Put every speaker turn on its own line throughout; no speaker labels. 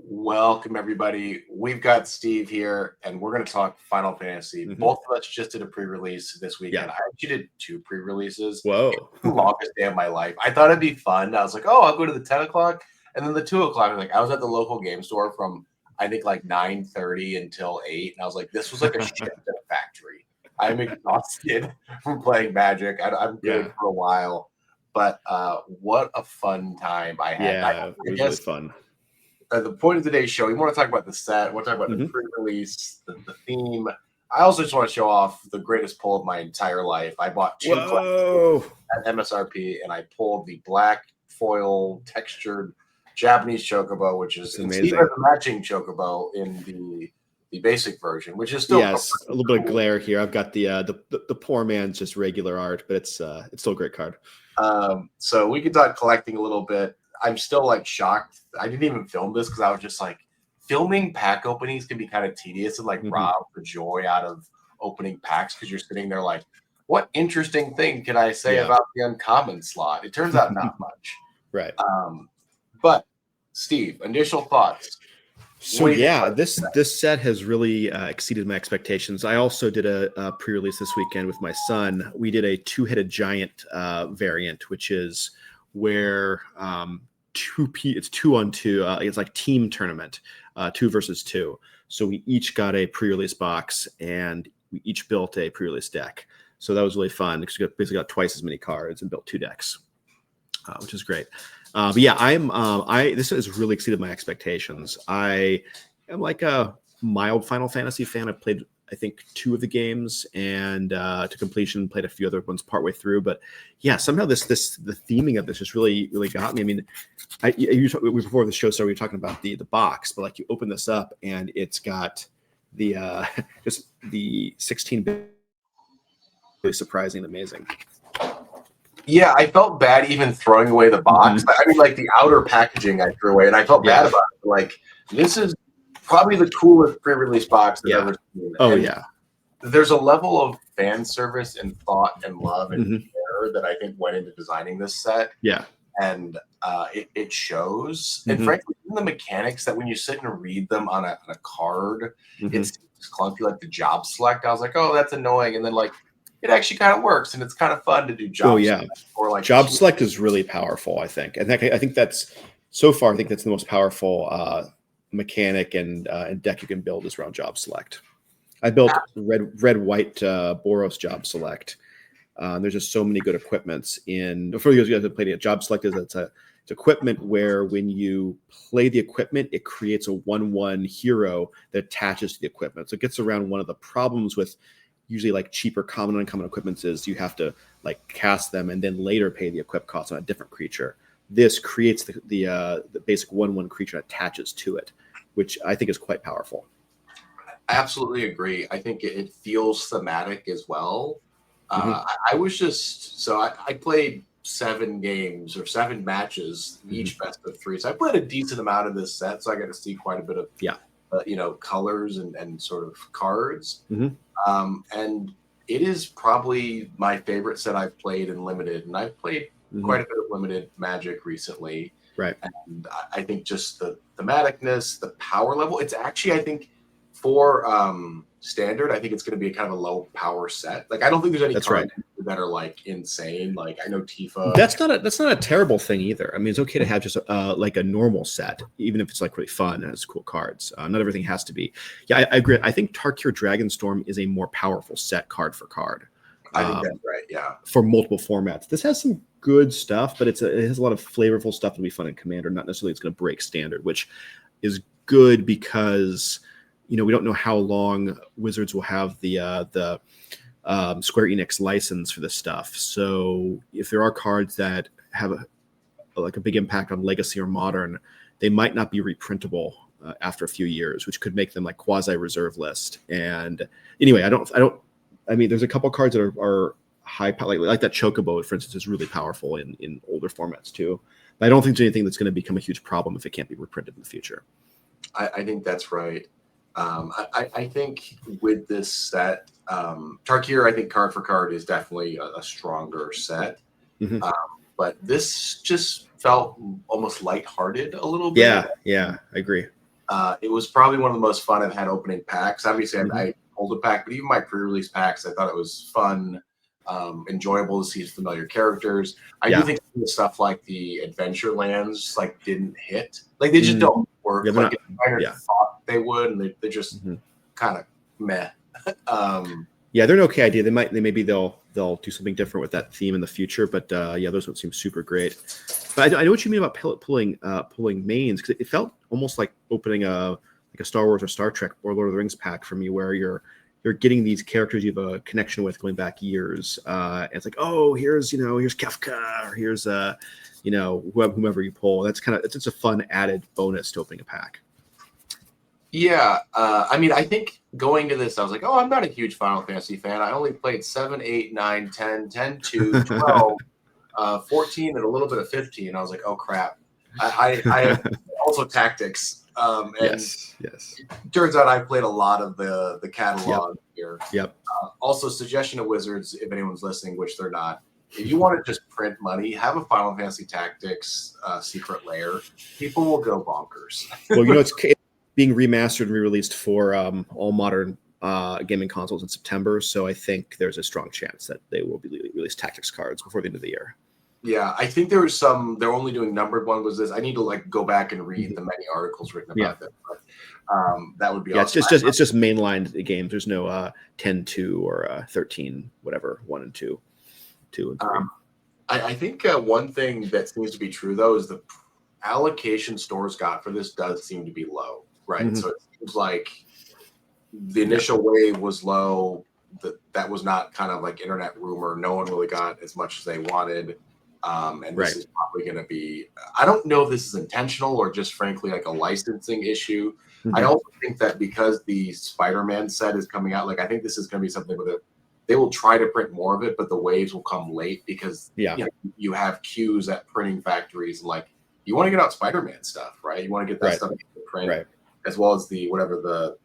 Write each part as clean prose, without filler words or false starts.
Welcome, everybody. We've got Steve here, and we're going to talk Final Fantasy.
Mhm.
Both of us just did a pre-release this weekend.
Yeah.
I actually did two pre-releases. It
Whoa.
was the longest day of my life. I thought it'd be fun. I was like, oh, I'll go to the 10 o'clock. And then the 2 o'clock, I was at the local game store from, I think, like 9:30 until 8. And I was like, this was like a shift in a factory. I'm exhausted from playing Magic. I'm good
Yeah.
for a while. But what a fun time I had.
Yeah. It was really fun.
The point of today's show, we want to talk about the set. We want to talk about the
Mhm.
pre-release, the theme. I also just want to show off the greatest pull of my entire life. I bought two
Whoa.
at MSRP, and I pulled the black foil textured Japanese chocobo, which is
amazing.
even a matching chocobo in the basic version, which is still
a little bit of glare here. I've got the poor man's just regular art, but it's still a great card.
So we could talk collecting a little bit. I'm still like shocked. I didn't even film this because I was just like, filming pack openings can be kind of tedious and like rob the joy out of opening packs because you're sitting there like, what interesting thing can I say about the uncommon slot? It turns out not much.
Right.
But Steve, initial thoughts.
So this set has really exceeded my expectations. I also did a pre-release this weekend with my son. We did a two-headed giant variant, which is where it's 2-on-2. It's like team tournament, 2 versus 2. So we each got a pre-release box and we each built a pre-release deck. So that was really fun because we basically got twice as many cards and built 2 decks, which is great. But yeah, this has really exceeded my expectations. I am like a mild Final Fantasy fan. I played, I think, 2 of the games and to completion, played a few other ones partway through. But yeah, somehow the theming of this just really got me. I mean, before the show started, we were talking about the box, but like you open this up and it's got the just the 16-bit, really surprising and amazing.
Yeah, I felt bad even throwing away the box. I mean, like the outer packaging I threw away, and I felt bad about it. Like, this is probably the coolest pre-release box I've ever seen.
Oh, yeah.
There's a level of fan service and thought and love and care that I think went into designing this set.
Yeah.
And it shows. And frankly, even the mechanics that when you sit and read them on a card, it's clunky, like the job select. I was like, oh, that's annoying. And then, like, it actually kind of works, and it's kind of fun to do job select. Or like
job select is really powerful, I think. And I think that's so far. I think that's the most powerful mechanic and deck you can build is around job select. I built red white Boros job select. There's just so many good equipments in. For you guys that played it, job select is it's equipment where when you play the equipment, it creates a 1/1 hero that attaches to the equipment. So it gets around one of the problems with usually like cheaper common and uncommon equipments is you have to like cast them and then later pay the equip cost on a different creature. This creates the basic 1/1 creature that attaches to it, which I think is quite powerful.
I absolutely agree. I think it feels thematic as well. I was just I played 7 games or 7 matches, each best of 3. So I played a decent amount of this set, so I got to see quite a bit of colors and sort of cards. And it is probably my favorite set I've played in Limited, and I've played quite a bit of Limited Magic recently.
Right.
And I think just the thematicness, the power level, it's actually, I think, for standard, I think it's going to be a kind of a low power set. Like, I don't think there's any cards that are like insane. Like, I know Tifa.
That's not a terrible thing either. I mean, it's okay to have just like a normal set, even if it's like really fun and has cool cards. Not everything has to be. Yeah, I agree. I think Tarkir Dragonstorm is a more powerful set card for card.
I think that's right. Yeah.
For multiple formats, this has some good stuff, but it has a lot of flavorful stuff that'll be fun in Commander. Not necessarily it's going to break standard, which is good because we don't know how long Wizards will have the Square Enix license for this stuff. So if there are cards that have a big impact on Legacy or Modern, they might not be reprintable after a few years, which could make them like quasi reserve list. And anyway, I mean, there's a couple cards that are high, like that Chocobo, for instance, is really powerful in older formats too. But I don't think there's anything that's going to become a huge problem if it can't be reprinted in the future.
I think that's right. I think with this set, Tarkir, I think card for card is definitely a stronger set. But this just felt almost lighthearted a little bit.
Yeah, I agree.
It was probably one of the most fun I've had opening packs. Obviously,
Mhm.
I pulled a pack, but even my pre-release packs, I thought it was fun, enjoyable to see familiar characters. I do
Yeah.
think the stuff like the Adventure Lands like didn't hit. Like they just
Mm.
don't
Yeah,
work
they're
like
not.
a designer
Yeah.
thought they would, and they're just
Mhm.
kind of meh. um,
Yeah, they're an okay idea. Maybe they'll do something different with that theme in the future. But yeah, those don't seem super great. But I know what you mean about pulling mains, because it felt almost like opening a Star Wars or Star Trek or Lord of the Rings pack for me, where you're getting these characters you have a connection with going back years. And it's like, oh, here's Kefka, or here's whomever you pull. That's it's just a fun added bonus to opening a pack.
Yeah, I mean, I think going to this, I was like, oh, I'm not a huge Final Fantasy fan. I only played 7, 8, 9, 10, 10, 2, 12, 14, and a little bit of 15. I was like, oh, crap. I have also Tactics. And
Yes.
it turns out I played a lot of the
Yep.
catalog here.
Yep.
Also, suggestion of Wizards, if anyone's listening, which they're not, if you want to just print money, have a Final Fantasy Tactics secret layer. People will go bonkers.
Well, it's being remastered and re-released for all modern gaming consoles in September, so I think there's a strong chance that they will be release Tactics cards before the end of the year.
Yeah, I think there was some. They're only doing numbered one. Was this? I need to like go back and read the many articles written about that. But that would be awesome.
It's just mainlined games. There's no 10-2 or 13 whatever 1 and 2, 2 and 3.
I think one thing that seems to be true though is the allocation stores got for this does seem to be low, right?
Mhm.
So it seems like the initial wave was low. That was not kind of like internet rumor. No one really got as much as they wanted. And this is probably going to be, I don't know if this is intentional or just frankly like a licensing issue.
Mhm.
I also think that because the Spider-Man set is coming out, like I think this is going to be something with it. They will try to print more of it, but the waves will come late because you have queues at printing factories. And like you want to get out Spider-Man stuff, right? You want to get that stuff to print, as well as the whatever the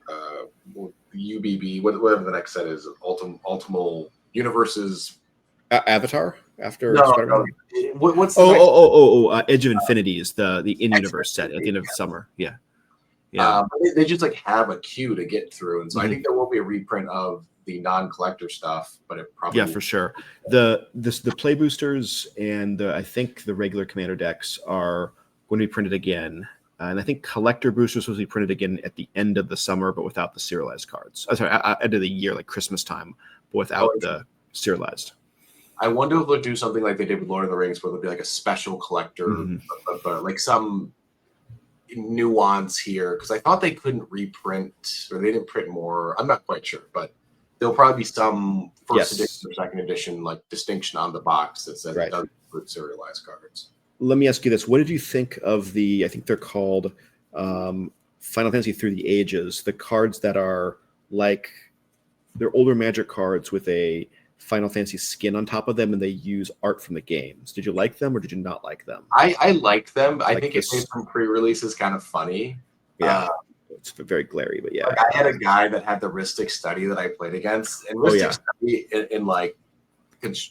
UBB, whatever the next set is, Ultimate Universes.
Avatar after
No,
Spider-Man?
no. What's the next?
Edge of Infinity is the in-universe set at the end of the summer. Yeah.
They just like have a queue to get through, and so I think there will be a reprint of the non-collector stuff, but it probably
for sure. The play boosters and I think the regular commander decks are going to be printed again. And I think collector boosters will be printed again at the end of the summer, but without the serialized cards. End of the year, like Christmas time, but without the serialized.
I wonder if they'll do something like they did with Lord of the Rings, where there'll be like a special collector, like some nuance here. Because I thought they couldn't reprint, or they didn't print more. I'm not quite sure, but there'll probably be some first edition or second edition like distinction on the box that says it doesn't include serialized cards.
Let me ask you this: what did you think of the? I think they're called Final Fantasy Through the Ages. The cards that are like they're older Magic cards with a Final Fantasy skin on top of them, and they use art from the games. Did you like them or did you not like them?
I liked them. I think it made some pre-release is kind of funny.
Yeah, it's very glary, but yeah.
Like I had a guy that had the Ristic Study that I played against, and Ristic Study in like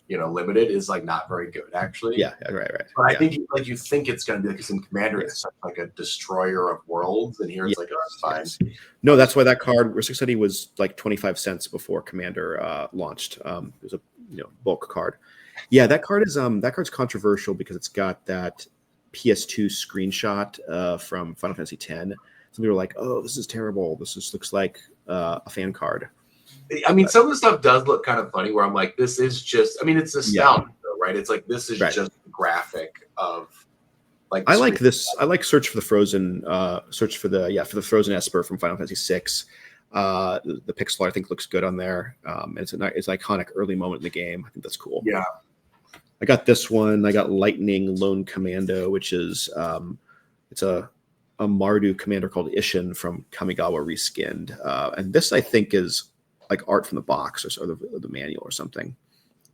limited is like not very good actually.
Yeah, right.
But I think you think it's going to be like in Commander, it's like a destroyer of worlds, and here it's like, oh, it's fine.
No, that's why that card Ristic Study was like 25 cents before Commander launched. It was a bulk card. Yeah, that card's controversial because it's got that PS2 screenshot from Final Fantasy X. Some people were like, "Oh, this is terrible. This just looks like a fan card."
I mean, some of the stuff does look kind of funny where I'm like, this is just, I mean, it's nostalgia, right? It's like, this is just a graphic of like,
I like this. I like Search for the Frozen, for the Frozen Esper from Final Fantasy VI. The pixel art I think looks good on there. It's an iconic early moment in the game. I think that's cool.
Yeah.
I got this one. I got Lightning Lone Commando, which is, it's a Mardu commander called Ishin from Kamigawa reskinned. And this I think is like art from the box or the manual or something.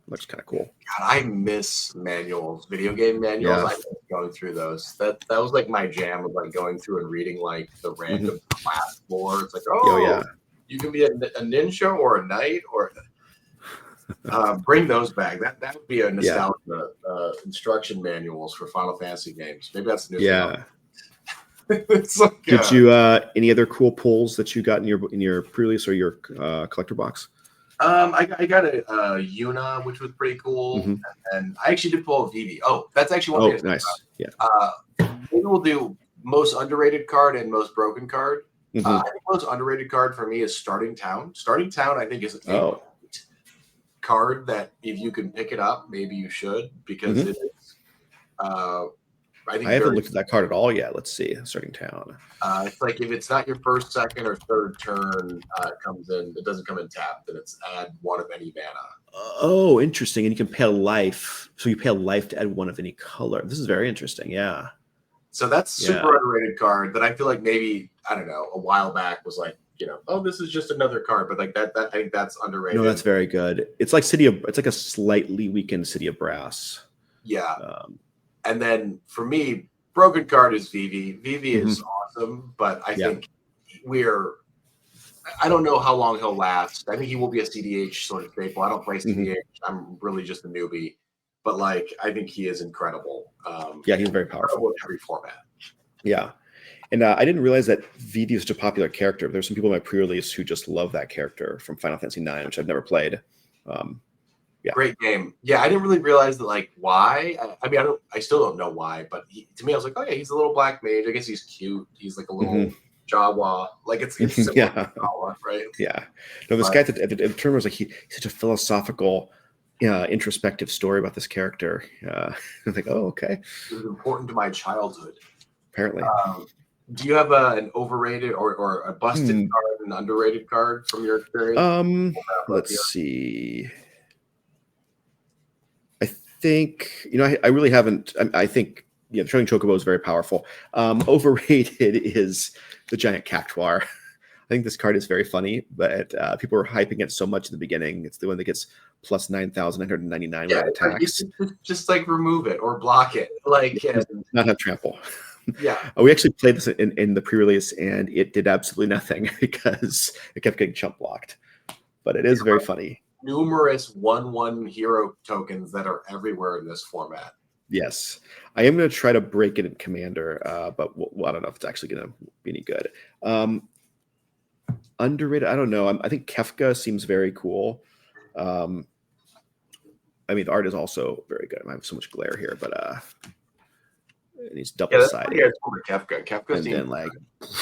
Looks kind of cool.
God, I miss manuals, video game manuals. I miss going through those. That was like my jam of like going through and reading like the random class lore. It's like, you can be a ninja or a knight or bring those back. That would be a nostalgia instruction manuals for Final Fantasy games. Maybe that's new. It's like,
Did you any other cool pulls that you got in your pre-release or your collector box?
I got a Yuna, which was pretty cool, and I actually did pull a Vivi. Oh, that's actually one thing.
Nice. Yeah.
Maybe we'll do most underrated card and most broken card. I think most underrated card for me is Starting Town. Starting Town, I think, is a card that if you can pick it up, maybe you should, because it is. I
haven't looked at that card at all yet. Let's see. Starting Town.
It's like if it's not your first, second, or third turn, it comes in. It doesn't come in tapped, and it's add one of any mana.
Oh, interesting. And you can pay a life. So you pay a life to add one of any color. This is very interesting. Yeah.
So that's super underrated card that I feel like maybe, I don't know, a while back was like, oh, this is just another card, but like that I think that's underrated.
No, that's very good. It's like it's like a slightly weakened City of Brass.
Yeah. And then for me, broken card is Vivi. Vivi is awesome, but I think I don't know how long he'll last. I think he will be a CDH sort of staple. I don't play CDH. I'm really just a newbie. But like, I think he is incredible.
He's very powerful
in every format.
Yeah, and I didn't realize that Vivi is such a popular character. There's some people in my pre-release who just love that character from Final Fantasy IX, which I've never played.
Great game. Yeah, I didn't really realize that. Like, why? I mean, I still don't know why. But to me, I was like, oh yeah, he's a little black mage. I guess he's cute. He's like a little Jawa. Like it's similar to Jawa, right?
Yeah. No, this guy at the term was like he's such a philosophical. Introspective story about this character. I'm like, oh, okay.
It was important to my childhood.
Apparently.
Do you have an overrated or a busted card, an underrated card from your experience?
Let's see. I think, I really haven't. I think, the Trailing Chocobo is very powerful. Overrated is the Giant Cactuar. I think this card is very funny, but people were hyping it so much in the beginning. It's the one that gets plus 9,999 attacks.
Just like remove it or block it. Like
not have trample.
Yeah.
We actually played this in the pre-release, and it did absolutely nothing because it kept getting chump blocked. But it is very funny.
Numerous 1/1 hero tokens that are everywhere in this format.
Yes. I am going to try to break it in Commander, but I don't know if it's actually going to be any good. Underrated, I don't know. I think Kefka seems very cool. I mean, the art is also very good. I have so much glare here, but and he's double-sided.
Yeah, Kefka seems like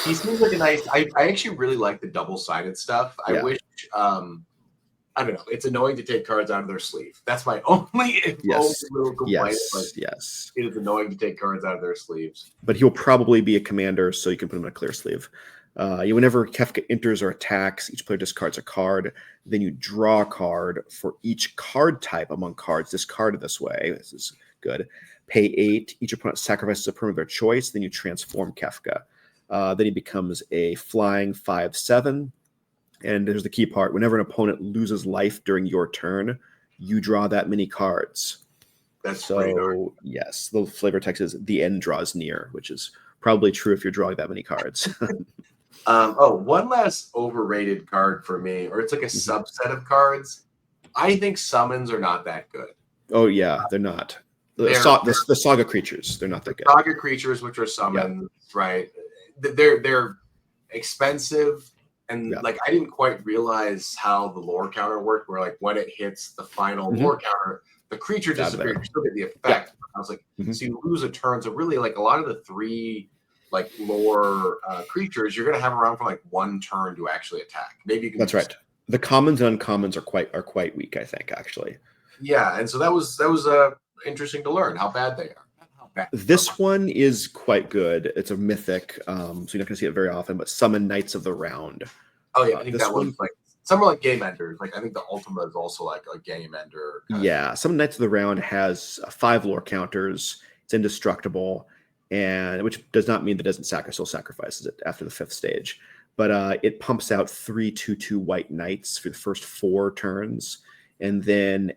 he seems like a nice. I actually really like the double-sided stuff. I wish. I don't know. It's annoying to take cards out of their sleeve. That's my only little complaint.
Yes.
It is annoying to take cards out of their sleeves.
But he'll probably be a commander, so you can put him in a clear sleeve. Whenever Kefka enters or attacks, each player discards a card. Then you draw a card for each card type among cards discarded this way. This is good. Pay 8. Each opponent sacrifices a permanent of their choice. Then you transform Kefka. Then he becomes a flying 5/7. And there's the key part. Whenever an opponent loses life during your turn, you draw that many cards.
That's
so, yes, the flavor text is the end draws near, which is probably true if you're drawing that many cards.
One last overrated card for me, or it's like a subset of cards. I think summons are not that good.
Oh, yeah, they're not. The saga creatures, they're not that good.
Saga creatures, which are summons, right? They're expensive. And like I didn't quite realize how the lore counter worked, where like when it hits the final lore counter, the creature disappears. You still get the effect. I was like, so you lose a turn. So really, like a lot of the 3 like lore creatures, you're gonna have around for like 1 turn to actually attack. Maybe you can.
That's right. The commons and uncommons are quite weak, I think, actually.
Yeah, and so that was interesting to learn how bad they are.
This one is quite good. It's a mythic, so you're not going to see it very often. But Summon Knights of the Round.
Oh yeah, I think that one's like some are like game enders. Like I think the Ultima is also like a game ender.
Summon Knights of the Round has 5 lore counters. It's indestructible, and which does not mean that it doesn't still sacrifices it after the 5th stage. But it pumps out 3/2/2 white knights for the first 4 turns, and then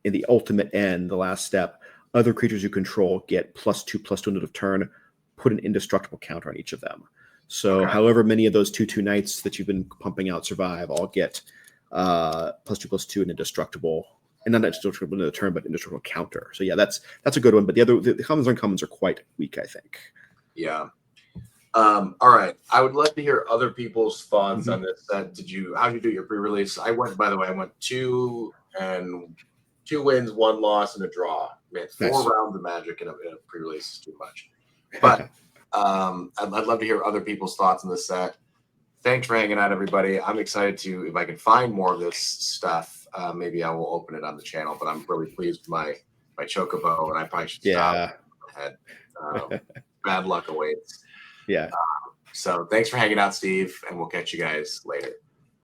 in the ultimate end, the last step. Other creatures you control get +2/+2 end of turn. Put an indestructible counter on each of them. So, however many of those 2/2 knights that you've been pumping out survive, all get +2/+2 and indestructible, and not indestructible end of the turn, but indestructible counter. So, yeah, that's a good one. But the commons and uncommons are quite weak, I think.
Yeah. All right. I would love to hear other people's thoughts
Mhm.
on this set. How did you do your pre-release? By the way, I went two wins, one loss, and a draw. Man, four
Nice.
rounds of Magic in a pre-release is too much. But I'd love to hear other people's thoughts on this set. Thanks for hanging out, everybody. I'm excited to, if I can find more of this stuff, maybe I will open it on the channel. But I'm really pleased with my Chocobo, and I probably should stop
Yeah.
ahead. Bad luck awaits.
Yeah.
So thanks for hanging out, Steve, and we'll catch you guys later.